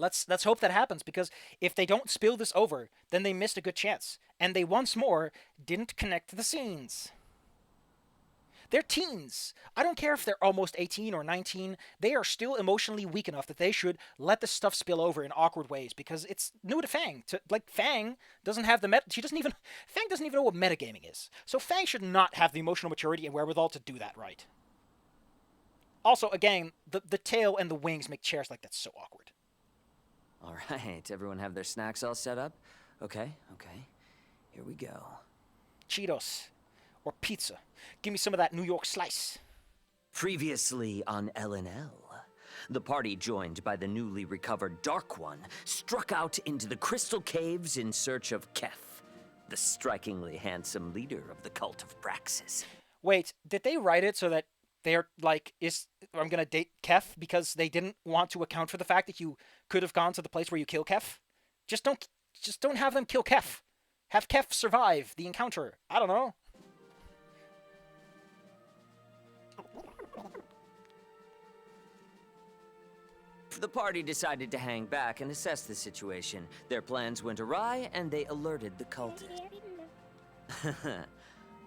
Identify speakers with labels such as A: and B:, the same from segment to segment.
A: Let's hope that happens, because if they don't spill this over, then they missed a good chance, and they once more didn't connect the scenes. They're teens. I don't care if they're almost 18 or 19. They are still emotionally weak enough that they should let this stuff spill over in awkward ways, because it's new to Fang. Like, Fang doesn't have the Fang doesn't even know what metagaming is. So Fang should not have the emotional maturity and wherewithal to do that right. Also, again, the tail and the wings make chairs like that so awkward.
B: All right, everyone have their snacks all set up? Okay. Here we go.
A: Cheetos. Or pizza. Give me some of that New York slice.
B: Previously on L&L, the party joined by the newly recovered Dark One struck out into the Crystal Caves in search of Kef, the strikingly handsome leader of the cult of Praxis.
A: Wait, did they write it so that they're like, I'm gonna date Kef because they didn't want to account for the fact that you could have gone to the place where you kill Kef? Just don't have them kill Kef. Have Kef survive the encounter. I don't know.
B: The party decided to hang back and assess the situation. Their plans went awry, and they alerted the cultists.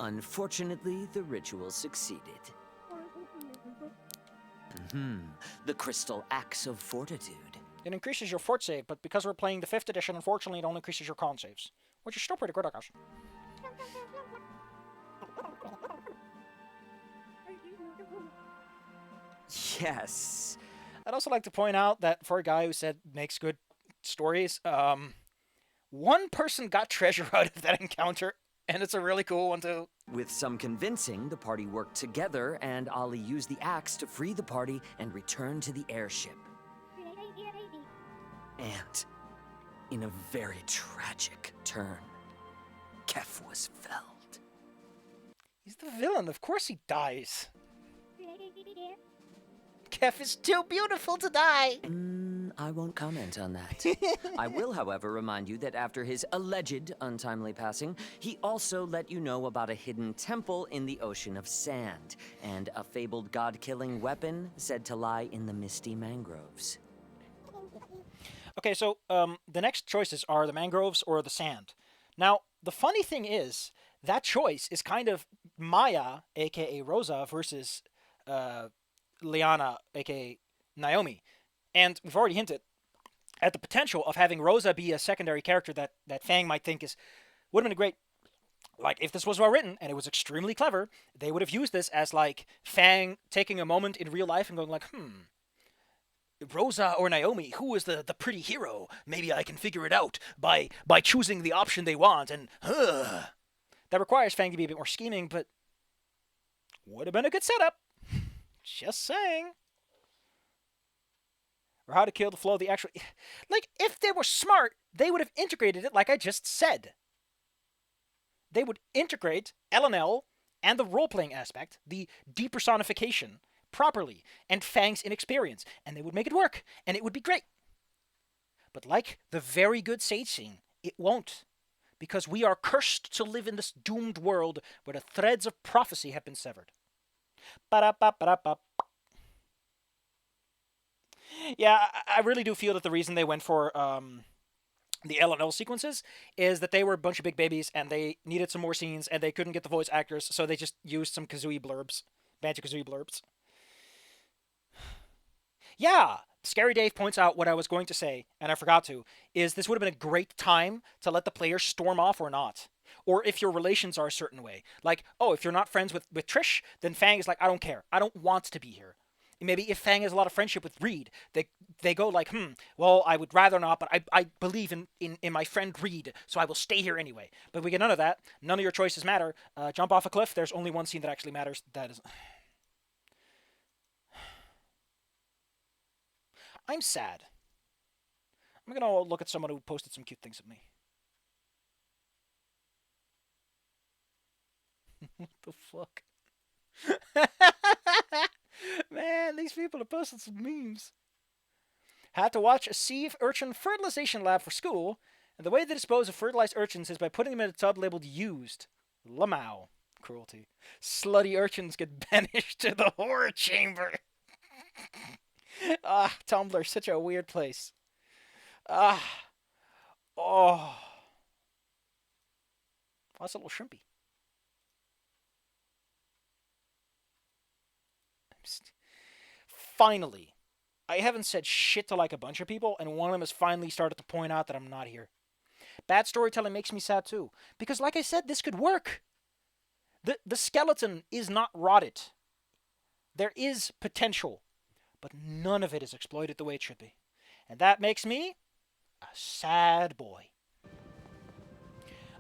B: Unfortunately, the ritual succeeded. The Crystal Axe of Fortitude.
A: It increases your fort save, but because we're playing the 5th edition, unfortunately it only increases your con saves. Which is still pretty good, I guess.
B: Yes.
A: I'd also like to point out that for a guy who said makes good stories, one person got treasure out of that encounter, and it's a really cool one too.
B: With some convincing, the party worked together, and Ollie used the axe to free the party and return to the airship. And, in a very tragic turn, Kef was felled.
A: He's the villain, of course he dies. Kef is too beautiful to die.
B: I won't comment on that. I will, however, remind you that after his alleged untimely passing, he also let you know about a hidden temple in the ocean of sand, and a fabled god-killing weapon said to lie in the misty mangroves.
A: Okay, so the next choices are the mangroves or the sand. Now, the funny thing is, that choice is kind of Maya, aka Rosa, versus Liana, aka Naomi. And we've already hinted at the potential of having Rosa be a secondary character that Fang might think would have been a great... Like, if this was well written and it was extremely clever, they would have used this as, like, Fang taking a moment in real life and going like, Rosa or Naomi, who is the pretty hero? Maybe I can figure it out by choosing the option they want, and that requires Fang to be a bit more scheming, but would have been a good setup. Just saying. Or how to kill the flow of the actual... Like, if they were smart, they would have integrated it like I just said. They would integrate L&L and the role-playing aspect, the depersonification, properly, and Fang's inexperience, and they would make it work, and it would be great. But like the very good Sage scene, it won't. Because we are cursed to live in this doomed world where the threads of prophecy have been severed. Ba-da-ba-ba-da-ba. Yeah, I really do feel that the reason they went for the L&L sequences is that they were a bunch of big babies and they needed some more scenes and they couldn't get the voice actors, so they just used some Kazooie blurbs. Banjo-Kazooie blurbs. Yeah, Scary Dave points out what I was going to say, and I forgot to, is this would have been a great time to let the players storm off or not. Or if your relations are a certain way. Like, oh, if you're not friends with Trish, then Fang is like, I don't care. I don't want to be here. Maybe if Fang has a lot of friendship with Reed, they go like, well, I would rather not, but I believe in my friend Reed, so I will stay here anyway. But we get none of that. None of your choices matter. Jump off a cliff. There's only one scene that actually matters. That is... I'm sad. I'm going to look at someone who posted some cute things of me. What the fuck? Man, these people are posting some memes. Had to watch a sea urchin fertilization lab for school, and the way they dispose of fertilized urchins is by putting them in a tub labeled used. Lamau. Cruelty. Slutty urchins get banished to the horror chamber. Tumblr, such a weird place. Ah. Oh. That's a little shrimpy. Finally. I haven't said shit to like a bunch of people, and one of them has finally started to point out that I'm not here. Bad storytelling makes me sad too. Because, like I said, this could work. The skeleton is not rotted. There is potential, but none of it is exploited the way it should be. And that makes me a sad boy.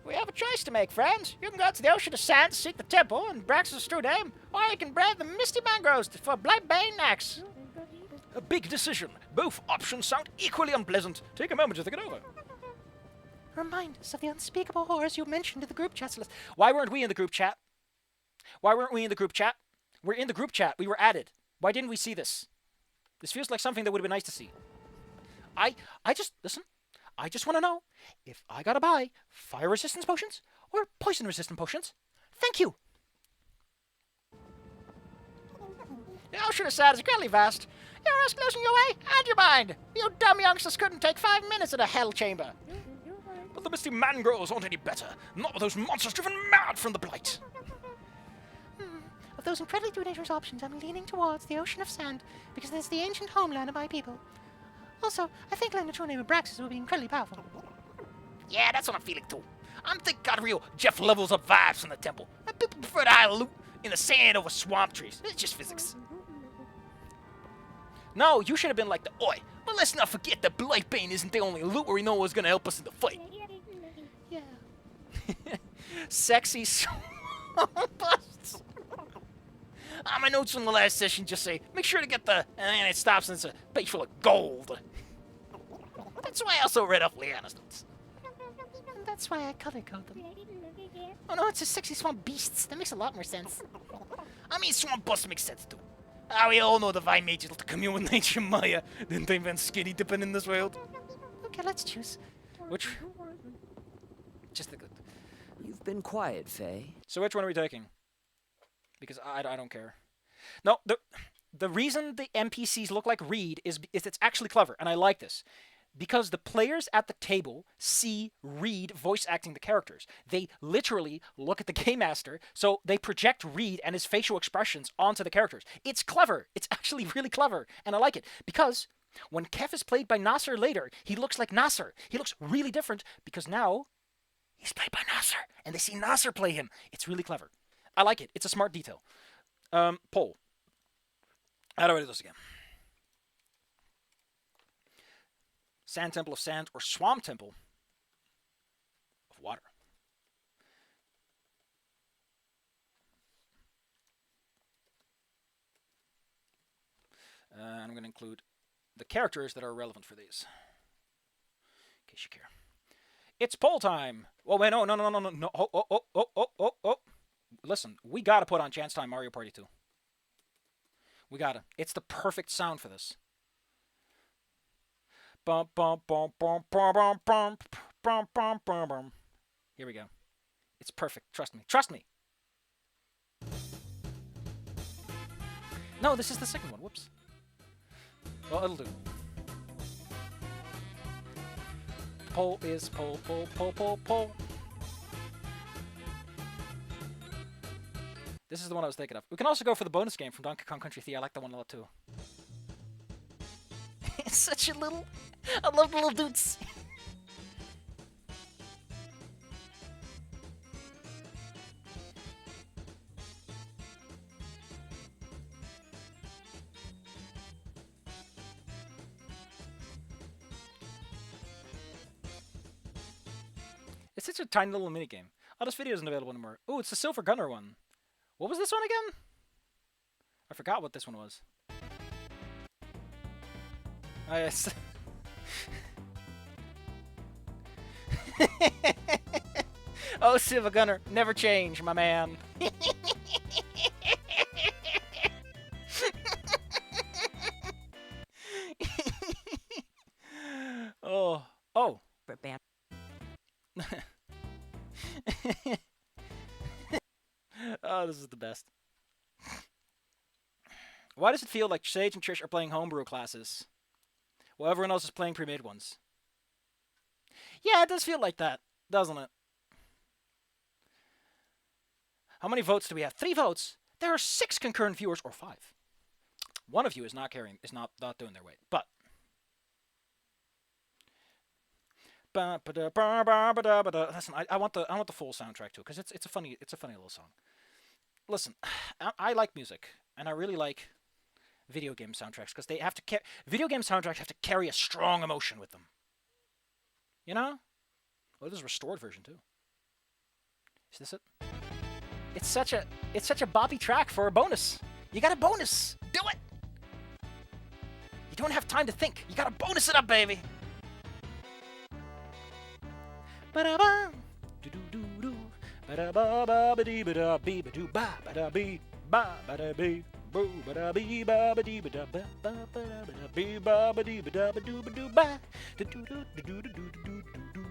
A: We have a choice to make, friends. You can go to the ocean of sand to seek the temple and Brax's true name, or you can brave the misty mangroves for Blight Bane next. A big decision. Both options sound equally unpleasant. Take a moment to think it over. Remind us of the unspeakable horrors you mentioned in the group chat. Why weren't we in the group chat? Why weren't we in the group chat? We're in the group chat. We were added. Why didn't we see this? This feels like something that would have been nice to see. I just, listen, I just want to know if I gotta buy fire resistance potions or poison resistant potions. Thank you. The ocean of sand is greatly vast. You risk losing your way and your mind. You dumb youngsters couldn't take 5 minutes in a hell chamber. But the misty mangroves aren't any better. Not with those monsters driven mad from the blight. Of those incredibly dangerous options, I'm leaning towards the ocean of sand because it's the ancient homeland of my people. Also, I think learning the true name of Braxis will be incredibly powerful. Yeah, that's what I'm feeling too. I'm thinking got real Jeff levels up vibes from the temple. And people prefer to hide loot in the sand over swamp trees. It's just physics. No, you should have been like the oi. But let's not forget that Blightbane isn't the only loot where we know what's gonna help us in the fight. Yeah. Sexy swamp busts. My notes from the last session just say, make sure to get the, and it stops and it's a page full of gold. That's why I also read off Leanna's notes. And that's why I color code them. Oh no, it's a sexy swamp beasts. That makes a lot more sense. I mean, swamp busts makes sense too. We all know the vine mages love to commune with nature, Maya. Didn't they invent skinny dipping in this world? Okay, let's choose. Which? Just the good.
B: You've been quiet, Faye.
A: So which one are we taking? Because I don't care. No, the reason the NPCs look like Reed is it's actually clever, and I like this. Because the players at the table see Reed voice acting the characters. They literally look at the game master, so they project Reed and his facial expressions onto the characters. It's clever. It's actually really clever, and I like it. Because when Kef is played by Nasser later, he looks like Nasser. He looks really different because now he's played by Nasser, and they see Nasser play him. It's really clever. I like it. It's a smart detail. Poll. How do I do this again? Sand Temple of Sand or Swamp Temple of Water? I'm going to include the characters that are relevant for these. In case you care. It's poll time! Oh, wait, no. Oh. Listen, we gotta put on Chance Time Mario Party 2. We gotta. It's the perfect sound for this. Bum bum bum bum bum bum bum bum bum bum bum. Here we go. It's perfect. Trust me. Trust me. No, this is the second one. Whoops. Well, it'll do. Poll is poll. This is the one I was thinking of. We can also go for the bonus game from Donkey Kong Country 3. I like that one a lot too. It's such a little... I love the little dudes. It's such a tiny little minigame. Oh, this video isn't available anymore. Oh, it's the Silver Gunner one. What was this one again? I forgot what this one was. Oh, yes. Oh, Silver Gunner, never change, my man. Oh. Oh, this is the best. Why does it feel like Sage and Trish are playing homebrew classes while everyone else is playing pre-made ones? Yeah, it does feel like that, doesn't it? How many votes do we have? 3 votes. There are 6 concurrent viewers, or 5. One of you is not not doing their weight, but. Listen, I want the full soundtrack too, because it's a funny little song. Listen, I like music, and I really like video game soundtracks because they have to video game soundtracks have to carry a strong emotion with them. You know? Oh, this is a restored version too. Is this it? It's such a boppy track for a bonus. You got a bonus. Do it. You don't have time to think. You got to bonus it up, baby. Ba-da-ba. Do-do-do-do. Ba-da-ba-ba-ba-dee-ba-da-bee-ba-doo-ba. Ba-da-bee. Ba-ba-da-bee. Boo. Ba-da-bee. Ba-ba-dee-ba-da-ba-ba-ba-da-bee. Ba-ba-dee-ba-da-ba-doo-ba-doo-ba. Do-do-do-do-do-do-do-do-do.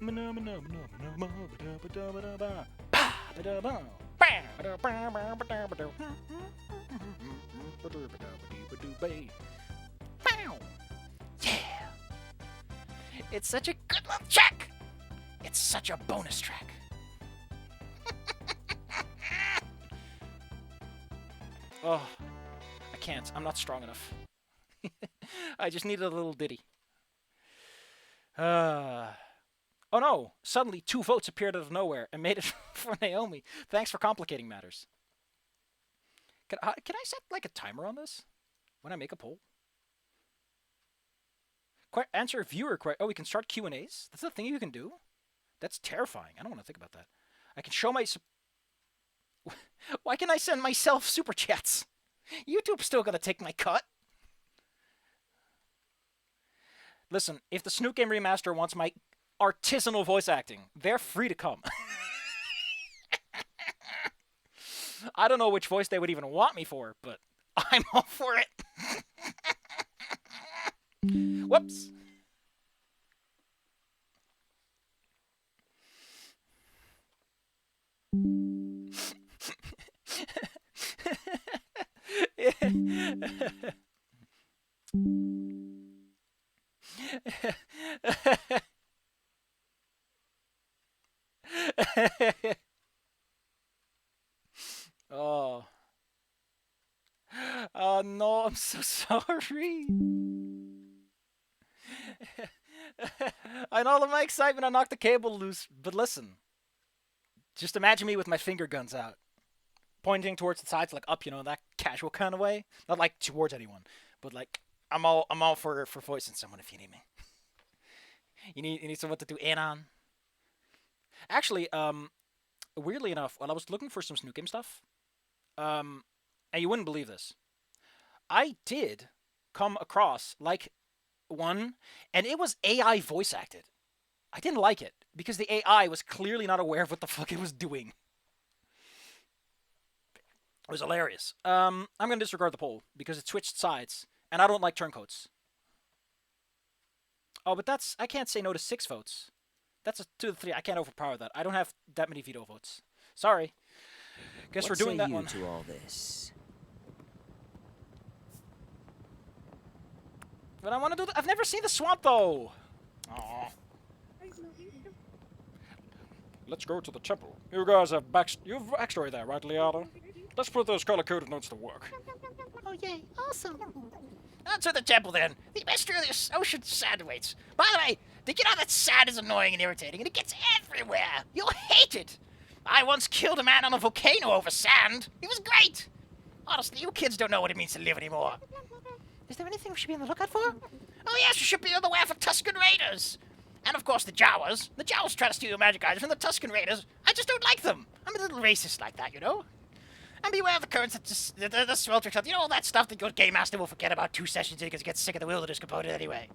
A: Ma-na-ma-na-ma-na-ma-ba-da-ba-da-ba-da-ba. Ba-da-ba. Yeah! It's such a good little track! It's such a bonus track. Oh, I can't. I'm not strong enough. I just needed a little ditty. Oh no! Suddenly 2 votes appeared out of nowhere and made it for Naomi. Thanks for complicating matters. Can I set like a timer on this? When I make a poll? Answer viewer question. Oh, we can start Q&As? That's a thing you can do? That's terrifying. I don't want to think about that. I can show my... Why can I send myself super chats? YouTube's still gonna take my cut. Listen, if the Snoot Game Remaster wants my artisanal voice acting, they're free to come. I don't know which voice they would even want me for, but I'm all for it. Whoops. Oh. Oh no, I'm so sorry. I know my excitement, I knocked the cable loose, but listen. Just imagine me with my finger guns out. Pointing towards the sides, like up, you know, that casual kind of way. Not like towards anyone, but like I'm all for voicing someone if you need me. You need someone to do on. Actually, weirdly enough, while I was looking for some Snoot Game stuff, and you wouldn't believe this, I did come across like one, and it was AI voice acted. I didn't like it because the AI was clearly not aware of what the fuck it was doing. It was hilarious. I'm gonna disregard the poll because it switched sides, and I don't like turncoats. Oh, but I can't say no to 6 votes. That's a 2 to 3. I can't overpower that. I don't have that many veto votes. Sorry. Guess we're doing that one.
B: To all this?
A: But I want to do. I've never seen the swamp though. Aww. Let's go to the temple. You guys have you've backstory there, right, Liana? Let's put those color-coded notes to work.
C: Oh yay, awesome.
A: On to the temple then. The mystery of the ocean sand waits. By the way, did you know that sand is annoying and irritating and it gets everywhere? You'll hate it. I once killed a man on a volcano over sand. It was great. Honestly, you kids don't know what it means to live anymore.
C: Is there anything we should be on the lookout for?
A: Oh yes, you should be on the way for Tuscan Raiders. And of course the Jawas. The Jawas try to steal your magic items from the Tuscan Raiders. I just don't like them. I'm a little racist like that, you know? And beware of the currents that just, the sweltering stuff. You know all that stuff that your game master will forget about 2 sessions in because he gets sick of the wilderness component anyway.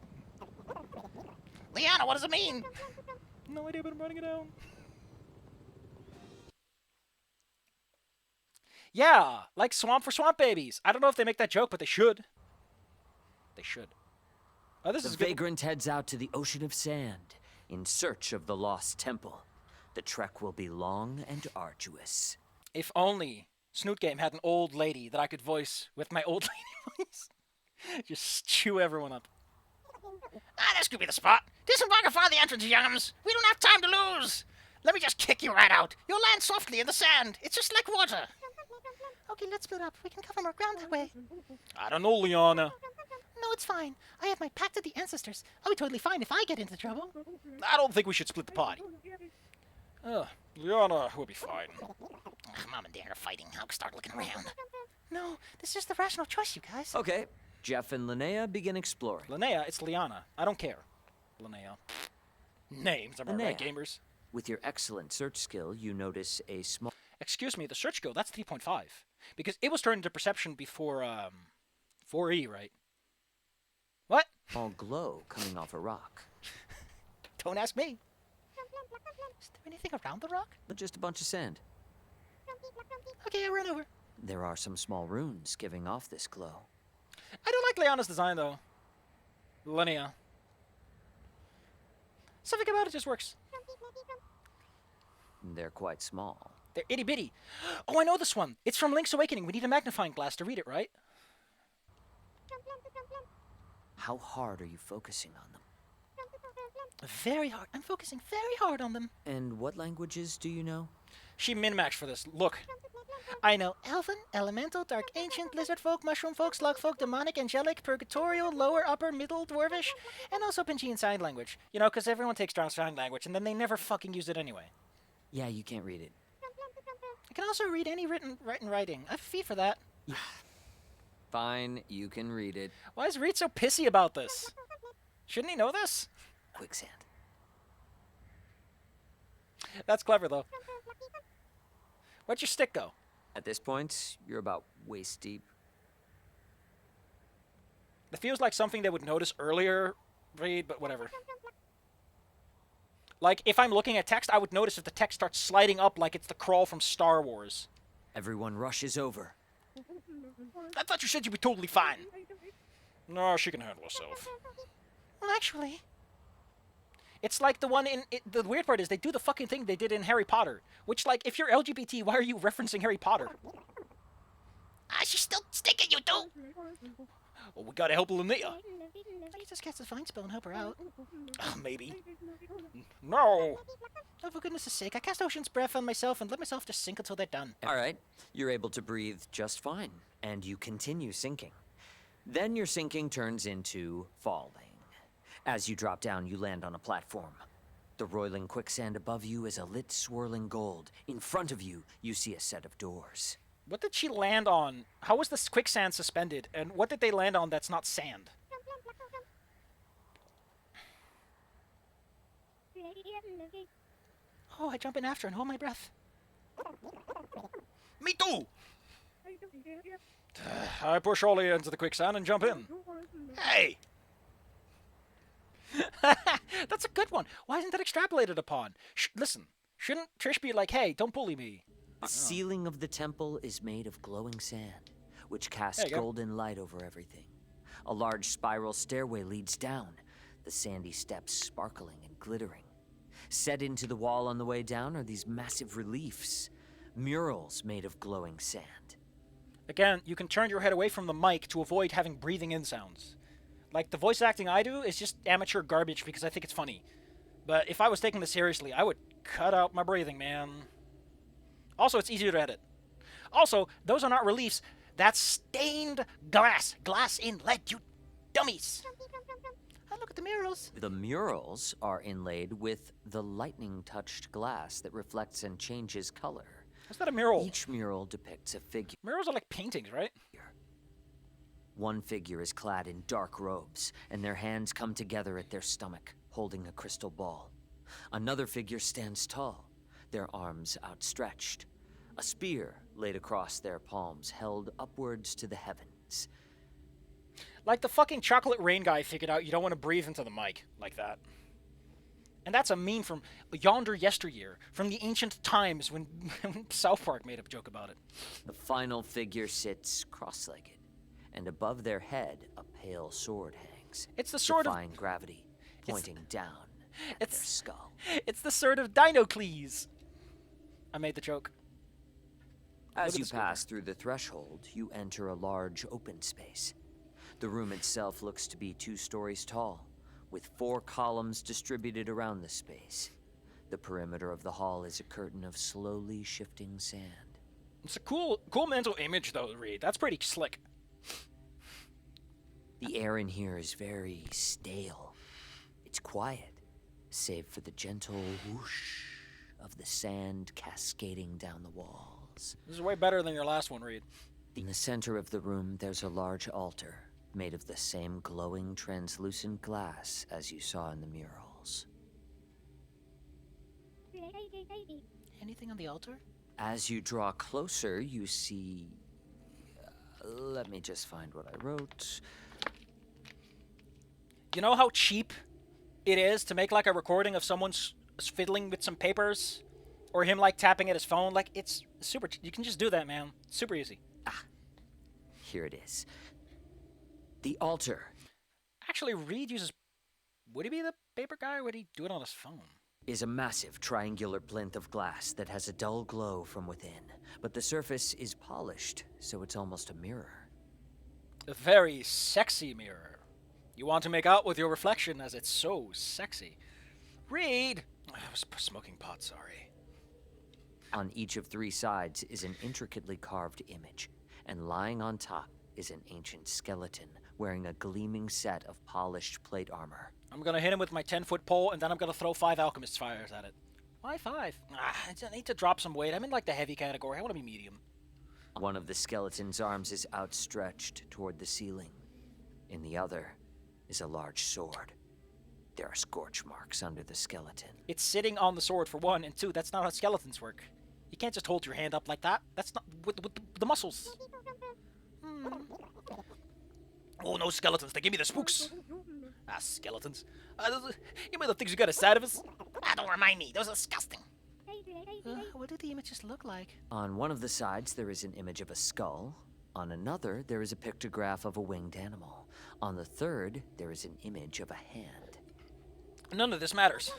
A: Liana, what does it mean? No idea, but I'm writing it down. Yeah, like swamp for swamp babies. I don't know if they make that joke, but they should. They should. Oh, this is
B: the vagrant heads out to the ocean of sand in search of the lost temple. The trek will be long and arduous.
A: If only Snoot Game had an old lady that I could voice with my old lady voice. Just chew everyone up. Ah, this could be the spot. Disembark and find the entrance, young'ums. We don't have time to lose. Let me just kick you right out. You'll land softly in the sand. It's just like water.
C: Okay, let's split up. We can cover more ground that way.
A: I don't know, Liana.
C: No, it's fine. I have my pact of the ancestors. I'll be totally fine if I get into trouble.
A: I don't think we should split the party. Liana will be fine.
C: Mom and Dad are fighting. I'll start looking around. No, this is just the rational choice, you guys.
B: Okay, Jeff and Linnea begin exploring.
A: Linnea, it's Liana. I don't care. Linnea. Names, am I right,
B: Linnea.
A: gamers?
B: With your excellent search skill, you notice a small...
A: Excuse me, the search skill, that's 3.5. Because it was turned into perception before, 4E, right? What?
B: small glow coming off a rock.
A: Don't ask me.
C: Is there anything around the rock?
B: Just a bunch of sand.
C: Okay, I'll run over.
B: There are some small runes giving off this glow.
A: I do like Leona's design, though. Linnea. Something about it just works.
B: They're quite small.
A: They're itty bitty. Oh, I know this one. It's from Link's Awakening. We need a magnifying glass to read it, right?
B: How hard are you focusing on them?
C: Very hard. I'm focusing very hard on them.
B: And what languages do you know?
A: She min-maxed for this. Look.
C: I know Elven, Elemental, Dark Ancient, Lizard Folk, Mushroom Folk, Slug Folk, Demonic, Angelic, Purgatorial, Lower, Upper, Middle, Dwarvish, and also Pangean Sign Language.
A: You know, because everyone takes down sign language, and then they never fucking use it anyway.
B: Yeah, you can't read it.
C: I can also read any writing. I have a fee for that.
B: Fine, you can read it.
A: Why is Reed so pissy about this? Shouldn't he know this?
B: Quicksand.
A: That's clever, though. Where'd your stick go?
B: At this point, you're about waist deep.
A: It feels like something they would notice earlier, Reed, but whatever. Like, if I'm looking at text, I would notice if the text starts sliding up like it's the crawl from Star Wars.
B: Everyone rushes over.
A: I thought you said you'd be totally fine. No, she can handle herself.
C: Well, actually,
A: It's like the one in... the weird part is they do the fucking thing they did in Harry Potter. Which, like, if you're LGBT, why are you referencing Harry Potter?
C: she's still sticking you, too.
A: Well, we gotta help Linnea.
C: I can just cast a Divine Spell and help her out.
A: Maybe. No!
C: Oh, for goodness' sake, I cast Ocean's Breath on myself and let myself just sink until they're done.
B: All right, you're able to breathe just fine, and you continue sinking. Then your sinking turns into falling. As you drop down, you land on a platform. The roiling quicksand above you is a lit, swirling gold. In front of you, you see a set of doors.
A: What did she land on? How was this quicksand suspended? And what did they land on that's not sand?
C: Oh, I jump in after and hold my breath.
A: Me too! I push Ollie into the quicksand and jump in. Hey! That's a good one. Why isn't that extrapolated upon? Listen, shouldn't Trish be like, hey, don't bully me?
B: The ceiling of the temple is made of glowing sand, which casts
A: There you go.
B: golden light over everything. A large spiral stairway leads down, the sandy steps sparkling and glittering. Set into the wall on the way down are these massive reliefs, murals made of glowing sand.
A: Again, you can turn your head away from the mic to avoid having breathing in sounds. Like, the voice acting I do is just amateur garbage because I think it's funny. But if I was taking this seriously, I would cut out my breathing, man. Also, it's easier to edit. Also, those are not reliefs. That's stained glass. Glass inlet, you dummies.
C: Oh, look at the murals.
B: The murals are inlaid with the lightning-touched glass that reflects and changes color.
A: That's not a mural.
B: Each mural depicts a figure.
A: Murals are like paintings, right?
B: One figure is clad in dark robes, and their hands come together at their stomach, holding a crystal ball. Another figure stands tall, their arms outstretched. A spear laid across their palms, held upwards to the heavens.
A: Like the fucking chocolate rain guy figured out you don't want to breathe into the mic like that. And that's a meme from yonder yesteryear, from the ancient times when South Park made a joke about it.
B: The final figure sits cross-legged, and above their head, a pale sword hangs.
A: It's the sword
B: defying gravity, pointing down at their
A: it's-
B: skull.
A: It's the sword of Dinocles. I made the joke.
B: As
A: at
B: you
A: the sword.
B: pass through the threshold, you enter a large open space. The room itself looks to be 2 stories tall, with 4 columns distributed around the space. The perimeter of the hall is a curtain of slowly shifting sand.
A: It's a cool mental image, though, Reed. That's pretty slick.
B: The air in here is very stale. It's quiet, save for the gentle whoosh of the sand cascading down the walls.
A: This is way better than your last one, Reed.
B: In the center of the room, there's a large altar, made of the same glowing, translucent glass as you saw in the murals.
C: Anything on the altar?
B: As you draw closer, you see... let me just find what I wrote.
A: You know how cheap it is to make like a recording of someone fiddling with some papers? Or him like tapping at his phone? Like, it's super... You can just do that, man. Super easy.
B: Here it is. The altar.
A: Actually, Reed uses... Would he be the paper guy, or would he do it on his phone?
B: Is a massive triangular plinth of glass that has a dull glow from within, but the surface is polished, so it's almost a mirror.
A: A very sexy mirror. You want to make out with your reflection as it's so sexy. Reed! I was smoking pot, sorry.
B: On each of 3 sides is an intricately carved image, and lying on top is an ancient skeleton wearing a gleaming set of polished plate armor.
A: I'm gonna hit him with my 10-foot pole, and then I'm gonna throw 5 alchemist fires at it. Why 5? I need to drop some weight. I'm in like the heavy category. I want to be medium.
B: One of the skeleton's arms is outstretched toward the ceiling. In the other is a large sword. There are scorch marks under the skeleton.
A: It's sitting on the sword for 1, and 2, that's not how skeletons work. You can't just hold your hand up like that. That's not with the muscles. Oh, no skeletons. They give me the spooks. Skeletons. You mean the things you got inside of us? Don't remind me. Those are disgusting.
C: What do the images look like?
B: On one of the sides, there is an image of a skull. On another, there is a pictograph of a winged animal. On the third, there is an image of a hand.
A: None of this matters.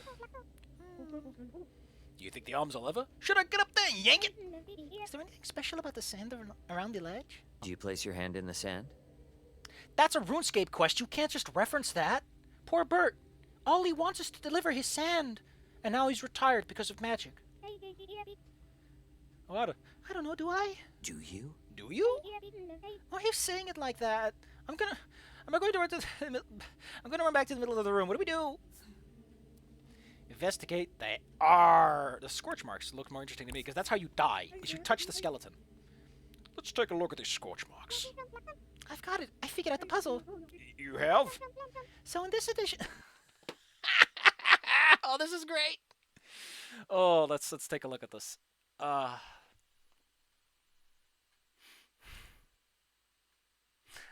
A: Do you think the arms will ever? Should I get up there and yank it?
C: Is there anything special about the sand around the ledge?
B: Do you place your hand in the sand?
A: That's a RuneScape quest. You can't just reference that. Poor Bert. All he wants is to deliver his sand. And now he's retired because of magic. What?
C: I don't know, do I?
B: Do you?
A: Do you?
C: Why are you saying it like that?
A: I'm going to run back to the middle of the room. What do we do? Investigate. They are... The scorch marks look more interesting to me, because that's how you die, is you touch the skeleton. Let's take a look at these scorch marks.
C: I've got it. I figured out the puzzle.
A: You have?
C: So in this edition...
A: Oh, this is great. Oh, let's take a look at this.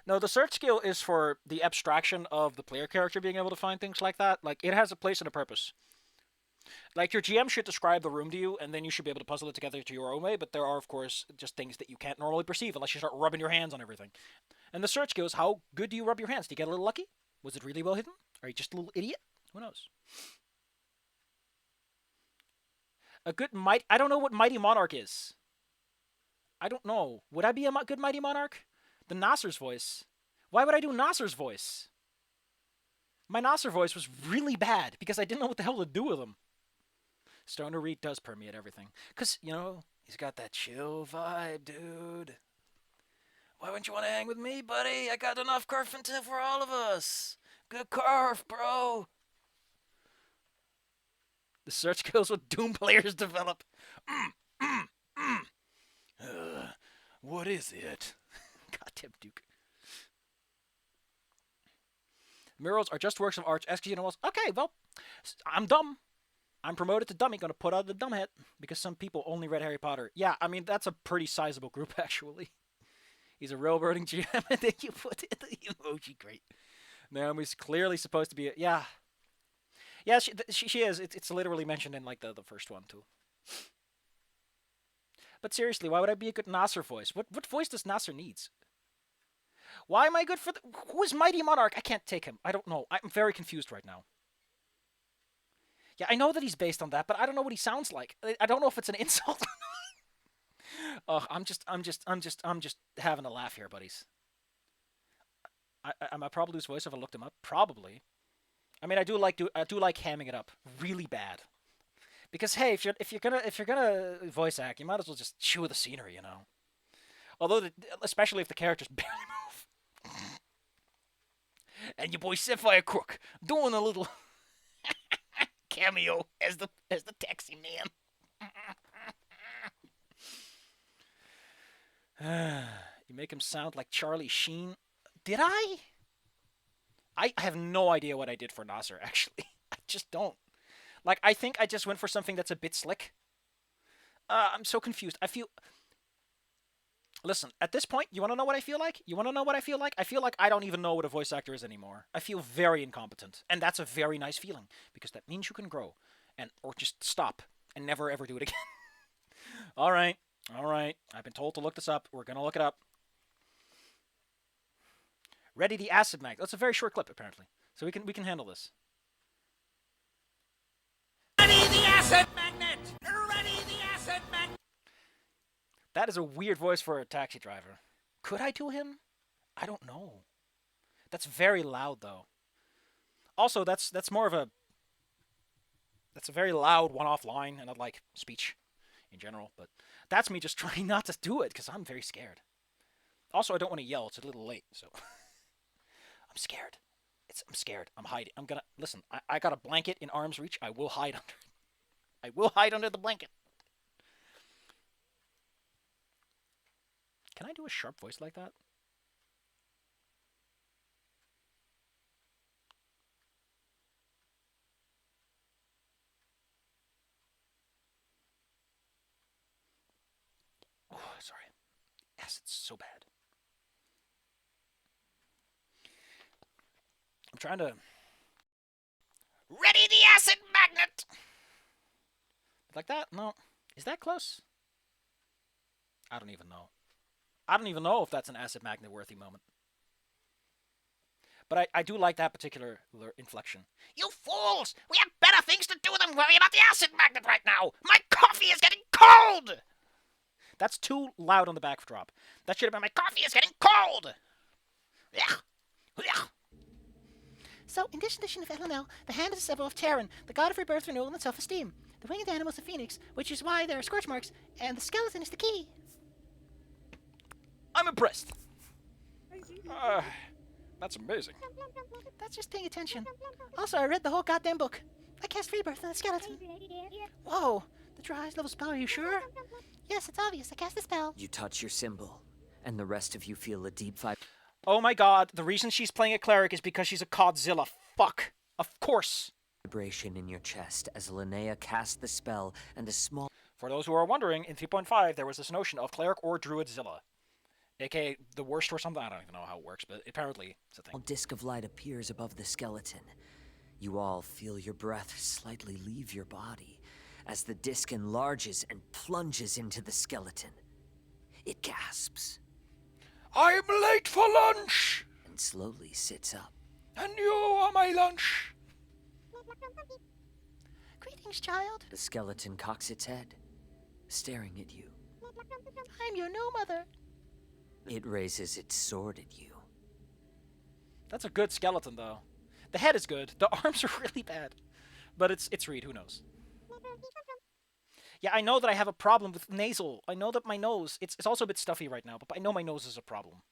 A: No, the search skill is for the abstraction of the player character being able to find things like that. Like, it has a place and a purpose. Like, your GM should describe the room to you, and then you should be able to puzzle it together to your own way, but there are, of course, just things that you can't normally perceive unless you start rubbing your hands on everything. And the search skill is how good do you rub your hands? Do you get a little lucky? Was it really well hidden? Are you just a little idiot? Who knows? A good might... I don't know what Mighty Monarch is. I don't know. Would I be a good Mighty Monarch? The Nasser's voice. Why would I do Nasser's voice? My Nasser voice was really bad because I didn't know what the hell to do with him. Stoner Reed does permeate everything. Because, you know, he's got that chill vibe, dude. Why wouldn't you want to hang with me, buddy? I got enough carpenter for all of us. Good carf, bro. The search skills what Doom players develop. What is it? Goddamn Duke. Murals are just works of art executed on walls. Okay, well, I'm dumb. I'm promoted to dummy. Gonna put out the dumb hat because some people only read Harry Potter. Yeah, I mean, that's a pretty sizable group, actually. He's a railroading GM, and then you put in the emoji. Great. Naomi's clearly supposed to be yeah. Yeah, she is. It's literally mentioned in, like, the first one, too. But seriously, why would I be a good Nasser voice? What voice does Nasser needs? Why am I good for the... Who is Mighty Monarch? I can't take him. I don't know. I'm very confused right now. Yeah, I know that he's based on that, but I don't know what he sounds like. I don't know if it's an insult. I'm just having a laugh here, buddies. Am I probably his voice if I looked him up? Probably. I mean, I do like hamming it up really bad. Because hey, if you're gonna voice act, you might as well just chew the scenery, you know. Although, especially if the characters barely move. And your boy Sapphire Crook doing a little cameo as the taxi man. You make him sound like Charlie Sheen. Did I? I have no idea what I did for Nasser, actually. I just don't. Like, I think I just went for something that's a bit slick. I'm so confused. I feel... Listen, at this point, you want to know what I feel like? You want to know what I feel like? I feel like I don't even know what a voice actor is anymore. I feel very incompetent. And that's a very nice feeling, because that means you can grow. Or just stop and never ever do it again. All right. I've been told to look this up. We're going to look it up. Ready the acid magnet. That's a very short clip, apparently. So we can handle this.
D: Ready the acid magnet! Ready the acid magnet!
A: That is a weird voice for a taxi driver. Could I do him? I don't know. That's very loud, though. Also, that's more of a... That's a very loud one-off line, and I like speech in general, but that's me just trying not to do it, because I'm very scared. Also, I don't want to yell. It's a little late, so... I'm scared. I'm scared. I'm hiding. I'm gonna... Listen, I got a blanket in arm's reach. I will hide under it. I will hide under the blanket. Can I do a sharp voice like that? Oh, sorry. Yes, it's so bad. I'm trying to...
D: Ready the acid magnet!
A: Like that? No. Is that close? I don't even know. I don't even know if that's an acid magnet worthy moment. But I do like that particular inflection.
D: You fools! We have better things to do than worry about the acid magnet right now! My coffee is getting cold!
A: That's too loud on the backdrop. That should have been
D: My coffee is getting cold!
C: So, in this edition of LNL, the hand is a symbol of Terran, the god of rebirth, renewal, and self-esteem. The winged animal is a phoenix, which is why there are scorch marks, and the skeleton is the key.
A: I'm impressed. That's amazing.
C: That's just paying attention. Also, I read the whole goddamn book. I cast rebirth on the skeleton. Whoa, the highest level spell, are you sure? Yes, it's obvious. I cast the spell.
B: You touch your symbol, and the rest of you feel a deep
A: Oh my god, the reason she's playing a cleric is because she's a Codzilla. Fuck. Of course.
B: vibration in your chest as Linnea cast the spell, and a small...
A: For those who are wondering, in 3.5 there was this notion of cleric or druidzilla. AKA the worst or something. I don't even know how it works, but apparently it's a thing.
B: A disc of light appears above the skeleton. You all feel your breath slightly leave your body as the disc enlarges and plunges into the skeleton. It gasps.
A: I'm late for lunch!
B: And slowly sits up.
A: And you are my lunch!
C: Greetings, child.
B: The skeleton cocks its head, staring at you.
C: I'm your new mother.
B: It raises its sword at you.
A: That's a good skeleton, though. The head is good. The arms are really bad. But it's Reed, who knows? Yeah, I know that I have a problem with nasal. I know that my nose, it's also a bit stuffy right now, but I know my nose is a problem.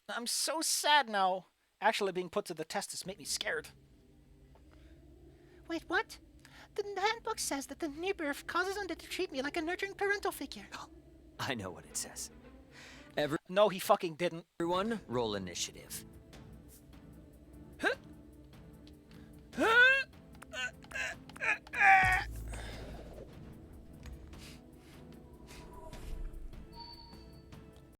A: I'm so sad now. Actually being put to the test has made me scared.
C: Wait, what? The handbook says that the new birth causes them to treat me like a nurturing parental figure.
B: I know what it says.
A: No, he fucking didn't.
B: Everyone, roll initiative.
A: Huh?